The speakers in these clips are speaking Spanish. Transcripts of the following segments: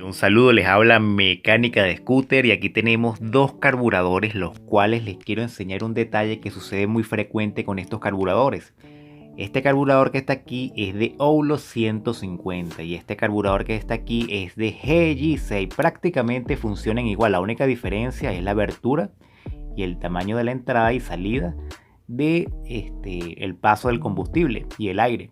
Un saludo, les habla Mecánica de Scooter y aquí tenemos dos carburadores, los cuales les quiero enseñar un detalle que sucede muy frecuente con estos carburadores. Este carburador que está aquí es de Oulo 150 y este carburador que está aquí es de GG6. Prácticamente funcionan igual, la única diferencia es la abertura y el tamaño de la entrada y salida de el paso del combustible y el aire.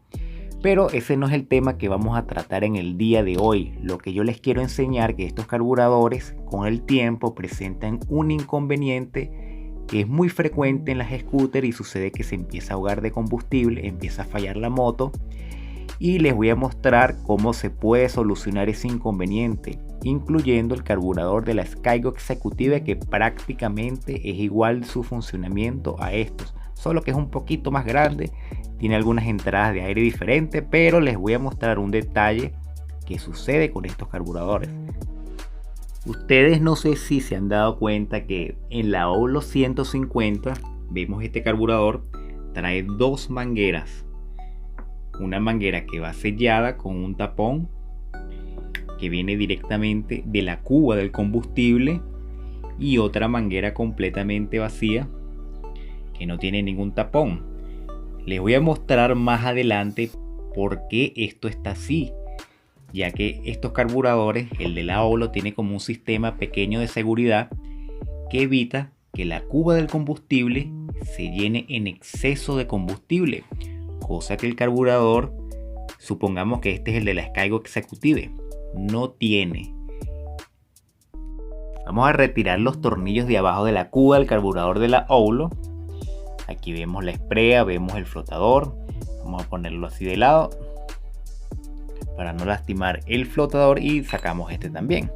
Pero ese no es el tema que vamos a tratar en el día de hoy. Lo que yo les quiero enseñar es que estos carburadores con el tiempo presentan un inconveniente que es muy frecuente en las scooters y sucede que se empieza a ahogar de combustible, empieza a fallar la moto y les voy a mostrar cómo se puede solucionar ese inconveniente, incluyendo el carburador de la Skygo Executive, que prácticamente es igual su funcionamiento a estos, solo que es un poquito más grande, tiene algunas entradas de aire diferentes, pero les voy a mostrar un detalle que sucede con estos carburadores. Ustedes no sé si se han dado cuenta que en la Oulo 150 vemos este carburador trae dos mangueras, una manguera que va sellada con un tapón que viene directamente de la cuba del combustible y otra manguera completamente vacía que no tiene ningún tapón. Les voy a mostrar más adelante por qué esto está así, ya que estos carburadores, el de la Oulo, tiene como un sistema pequeño de seguridad que evita que la cuba del combustible se llene en exceso de combustible, cosa que el carburador, supongamos que este es el de la Skygo Executive, no tiene. Vamos a retirar los tornillos de abajo de la cuba del carburador de la Oulo. Aquí vemos la esprea, vemos el flotador. Vamos a ponerlo así de lado para no lastimar el flotador y sacamos este también.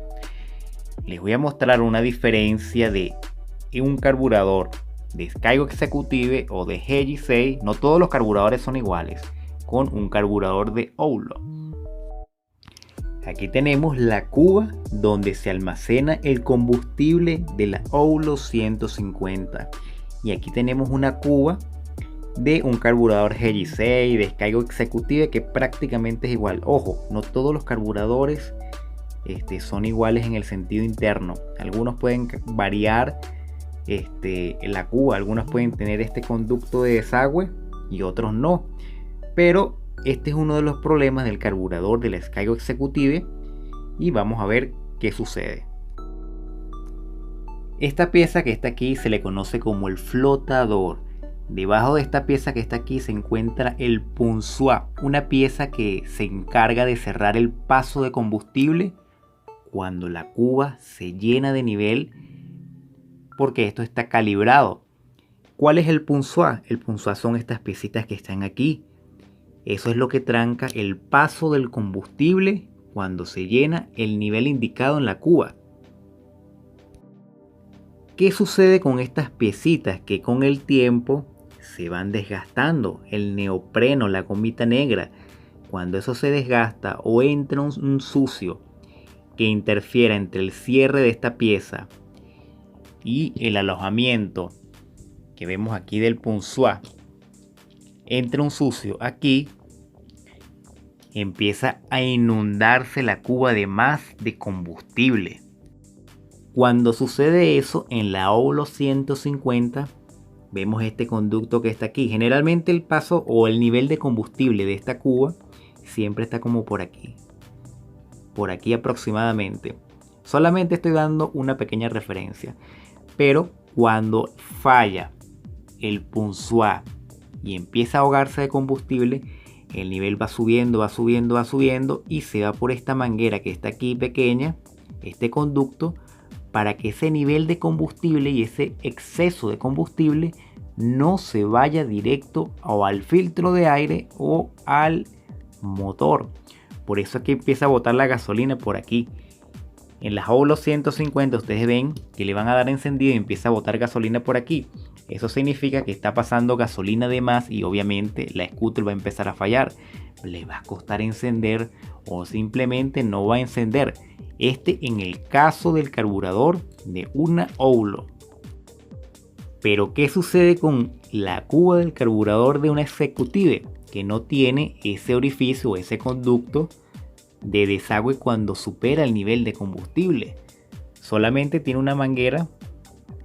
Les voy a mostrar una diferencia de un carburador de Skygo Executive o de GG6. No todos los carburadores son iguales, con un carburador de Oulo. Aquí tenemos la cuba donde se almacena el combustible de la Oulo 150. Y aquí tenemos una cuba de un carburador GG6 de Skygo Executive que prácticamente es igual. Ojo, no todos los carburadores son iguales en el sentido interno. Algunos pueden variar en la cuba, algunos pueden tener este conducto de desagüe y otros no. Pero este es uno de los problemas del carburador de la Skygo Executive y vamos a ver qué sucede. Esta pieza que está aquí se le conoce como el flotador. Debajo de esta pieza que está aquí se encuentra el punzoir, una pieza que se encarga de cerrar el paso de combustible cuando la cuba se llena de nivel, porque esto está calibrado. ¿Cuál es el punzoir? El punzoir son estas piecitas que están aquí. Eso es lo que tranca el paso del combustible cuando se llena el nivel indicado en la cuba. ¿Qué sucede con estas piecitas? Que con el tiempo se van desgastando. El neopreno, la gomita negra, cuando eso se desgasta o entra un sucio que interfiera entre el cierre de esta pieza y el alojamiento que vemos aquí del punzoir, entra un sucio aquí, empieza a inundarse la cuba de más de combustible. Cuando sucede eso en la Oulo 150 vemos este conducto que está aquí. Generalmente el paso o el nivel de combustible de esta cuba siempre está como por aquí aproximadamente. Solamente estoy dando una pequeña referencia, pero cuando falla el punzoir y empieza a ahogarse de combustible, el nivel va subiendo, va subiendo, va subiendo y se va por esta manguera que está aquí pequeña, este conducto, para que ese nivel de combustible y ese exceso de combustible no se vaya directo o al filtro de aire o al motor. Por eso es que empieza a botar la gasolina por aquí. En las Oulo 150 ustedes ven que le van a dar encendido y empieza a botar gasolina por aquí. Eso significa que está pasando gasolina de más y obviamente la scooter va a empezar a fallar. Le va a costar encender o simplemente no va a encender. En el caso del carburador de una Oulo. Pero ¿qué sucede con la cuba del carburador de una Executive? Que no tiene ese orificio o ese conducto de desagüe cuando supera el nivel de combustible. Solamente tiene una manguera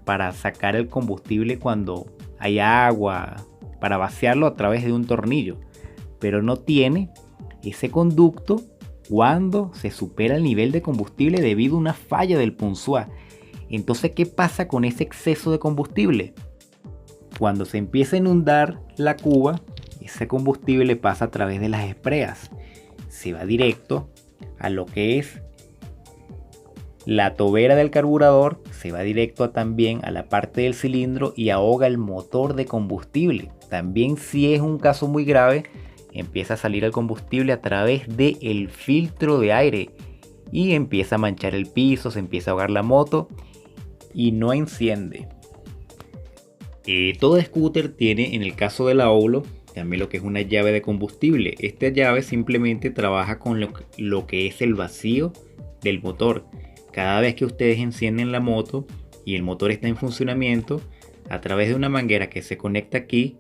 para sacar el combustible cuando hay agua, para vaciarlo a través de un tornillo, pero no tiene ese conducto cuando se supera el nivel de combustible debido a una falla del punzúa. Entonces, ¿qué pasa con ese exceso de combustible? Cuando se empieza a inundar la cuba, ese combustible pasa a través de las espreas, se va directo a lo que es la tobera del carburador, se va directo también a la parte del cilindro y ahoga el motor de combustible. También, si es un caso muy grave, empieza a salir el combustible a través del filtro de aire y empieza a manchar el piso, se empieza a ahogar la moto y no enciende. Todo scooter tiene, en el caso de la Olo, también lo que es una llave de combustible. Esta llave simplemente trabaja con lo que es el vacío del motor. Cada vez que ustedes encienden la moto y el motor está en funcionamiento, a través de una manguera que se conecta aquí,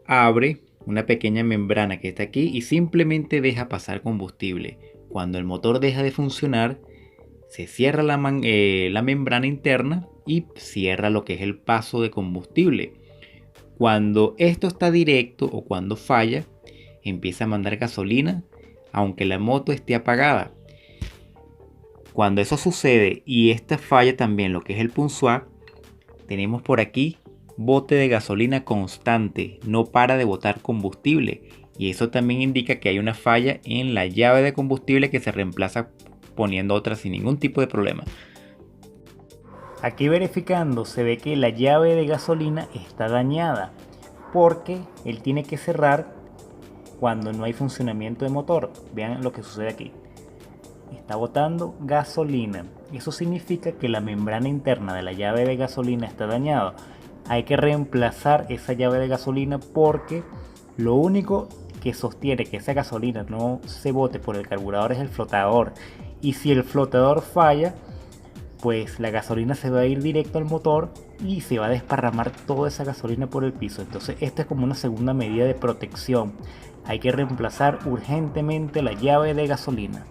abre una pequeña membrana que está aquí y simplemente deja pasar combustible. Cuando el motor deja de funcionar, se cierra la membrana interna y cierra lo que es el paso de combustible. Cuando esto está directo o cuando falla, empieza a mandar gasolina aunque la moto esté apagada. Cuando eso sucede y esta falla también lo que es el punzúa, tenemos por aquí bote de gasolina constante, no para de botar combustible, y eso también indica que hay una falla en la llave de combustible que se reemplaza poniendo otra sin ningún tipo de problema. Aquí verificando se ve que la llave de gasolina está dañada porque él tiene que cerrar cuando no hay funcionamiento de motor. Vean lo que sucede aquí. Está botando gasolina. Eso significa que la membrana interna de la llave de gasolina está dañada. Hay que reemplazar esa llave de gasolina porque lo único que sostiene que esa gasolina no se bote por el carburador es el flotador. Y si el flotador falla, pues la gasolina se va a ir directo al motor y se va a desparramar toda esa gasolina por el piso. Entonces esta es como una segunda medida de protección. Hay que reemplazar urgentemente la llave de gasolina.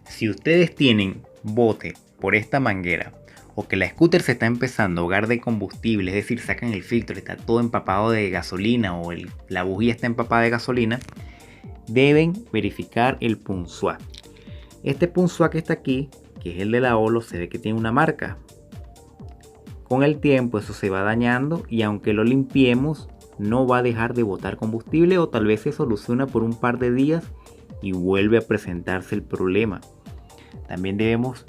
Si ustedes tienen bote por esta manguera o que la scooter se está empezando a ahogar de combustible, es decir, sacan el filtro, está todo empapado de gasolina o la bujía está empapada de gasolina, deben verificar el punzúa. Este punzúa que está aquí, que es el de la Olo, se ve que tiene una marca. Con el tiempo eso se va dañando y aunque lo limpiemos no va a dejar de botar combustible, o tal vez se soluciona por un par de días y vuelve a presentarse el problema. También debemos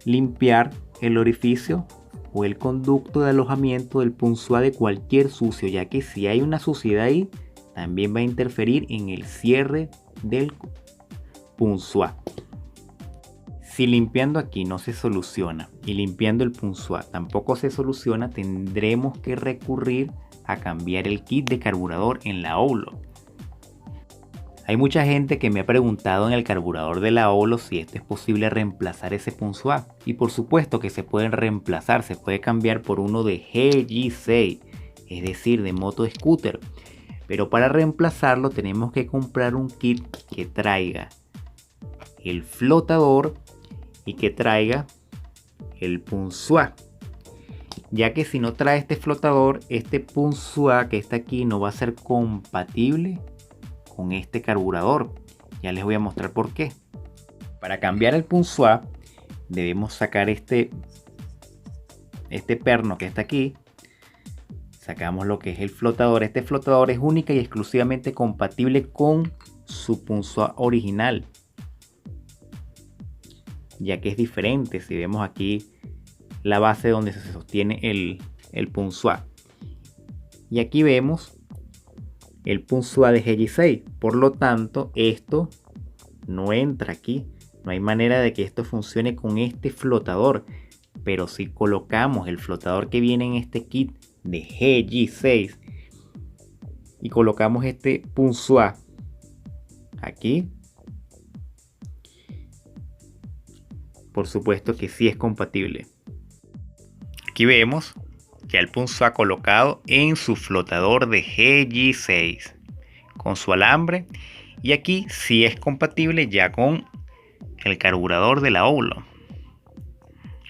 limpiar el orificio o el conducto de alojamiento del punzúa de cualquier sucio, ya que si hay una suciedad ahí también va a interferir en el cierre del punzúa. Si limpiando aquí no se soluciona y limpiando el punzúa tampoco se soluciona, tendremos que recurrir a cambiar el kit de carburador en la Olo. Hay mucha gente que me ha preguntado en el carburador de la Olo si es posible reemplazar ese punzúa, y por supuesto que se pueden reemplazar, se puede cambiar por uno de GG6, es decir, de moto scooter, pero para reemplazarlo tenemos que comprar un kit que traiga el flotador y que traiga el punzúa, ya que si no trae este flotador, este punzúa que está aquí no va a ser compatible con este carburador. Ya les voy a mostrar por qué. Para cambiar el punzúa debemos sacar este perno que está aquí. Sacamos lo que es el flotador. Este flotador es única y exclusivamente compatible con su punzúa original, ya que es diferente. Si vemos aquí la base donde se sostiene el punzúa, y aquí vemos el punzúa de GG6, por lo tanto esto no entra aquí. No hay manera de que esto funcione con este flotador, pero si colocamos el flotador que viene en este kit de GG6 y colocamos este punzúa aquí, por supuesto que sí es compatible. Aquí vemos que el punzúa colocado en su flotador de GG6 con su alambre Y aquí sí es compatible ya con el carburador de la óvulo.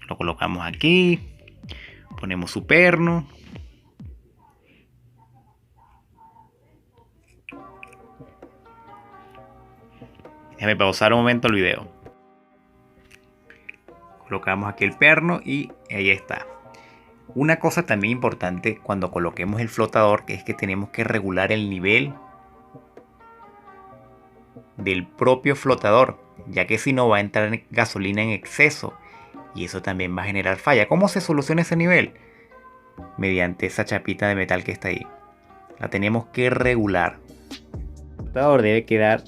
Lo colocamos aquí, ponemos su perno. Déjame pausar un momento el video. Colocamos aquí el perno y ahí está. Una cosa también importante cuando coloquemos el flotador es que tenemos que regular el nivel del propio flotador, ya que si no va a entrar gasolina en exceso y eso también va a generar falla. ¿Cómo se soluciona ese nivel? Mediante esa chapita de metal que está ahí. La tenemos que regular. El flotador debe quedar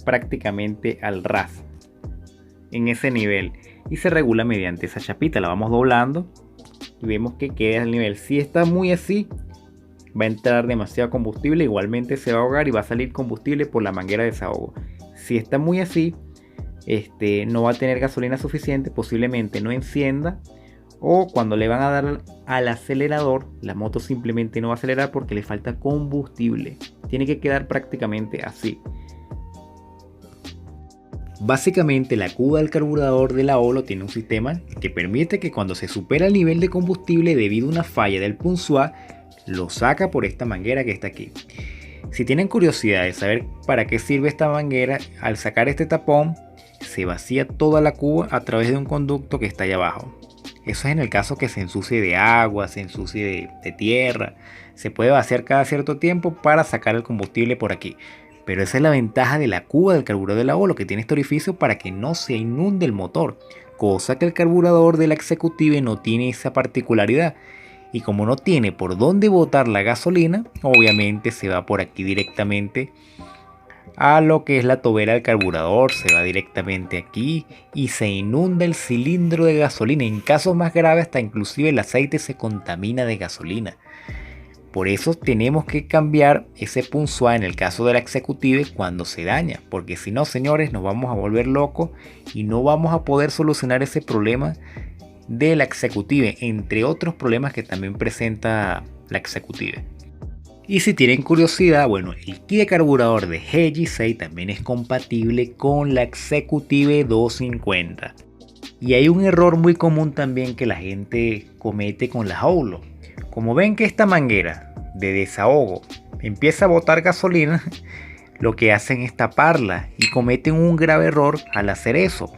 prácticamente al ras, en ese nivel, y se regula mediante esa chapita. La vamos doblando y vemos que queda al nivel. Si está muy así, va a entrar demasiado combustible, igualmente se va a ahogar y va a salir combustible por la manguera de desahogo. Si está muy así, no va a tener gasolina suficiente, posiblemente no encienda, o cuando le van a dar al acelerador, la moto simplemente no va a acelerar porque le falta combustible. Tiene que quedar prácticamente así. Básicamente la cuba del carburador de la óvulo tiene un sistema que permite que cuando se supera el nivel de combustible debido a una falla del punzoir, lo saca por esta manguera que está aquí. Si tienen curiosidad de saber para qué sirve esta manguera, al sacar este tapón se vacía toda la cuba a través de un conducto que está allá abajo. Eso es en el caso que se ensucie de agua, se ensucie de tierra. Se puede vaciar cada cierto tiempo para sacar el combustible por aquí. Pero esa es la ventaja de la cuba del carburador de la óvulo, que tiene este orificio para que no se inunde el motor, cosa que el carburador de la Executive no tiene esa particularidad. Y como no tiene por dónde botar la gasolina, obviamente se va por aquí directamente a lo que es la tobera del carburador, se va directamente aquí y se inunda el cilindro de gasolina. En casos más graves hasta inclusive el aceite se contamina de gasolina. Por eso tenemos que cambiar ese punzoir en el caso de la Executive cuando se daña, porque si no, señores, nos vamos a volver locos y no vamos a poder solucionar ese problema de la Executive, entre otros problemas que también presenta la Executive. Y si tienen curiosidad, bueno, el kit de carburador de GG6 también es compatible con la Executive 250. Y hay un error muy común también que la gente comete con las óvulos. Como ven que esta manguera de desahogo empieza a botar gasolina, lo que hacen es taparla y cometen un grave error al hacer eso,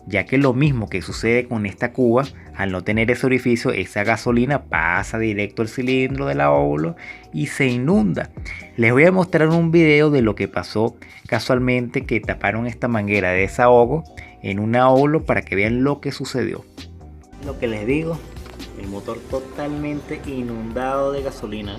ya que lo mismo que sucede con esta cuba, al no tener ese orificio, esa gasolina pasa directo al cilindro de la óvulo y se inunda. Les voy a mostrar un video de lo que pasó casualmente, que taparon esta manguera de desahogo en una óvulo para que vean lo que sucedió. Lo que les digo, el motor totalmente inundado de gasolina.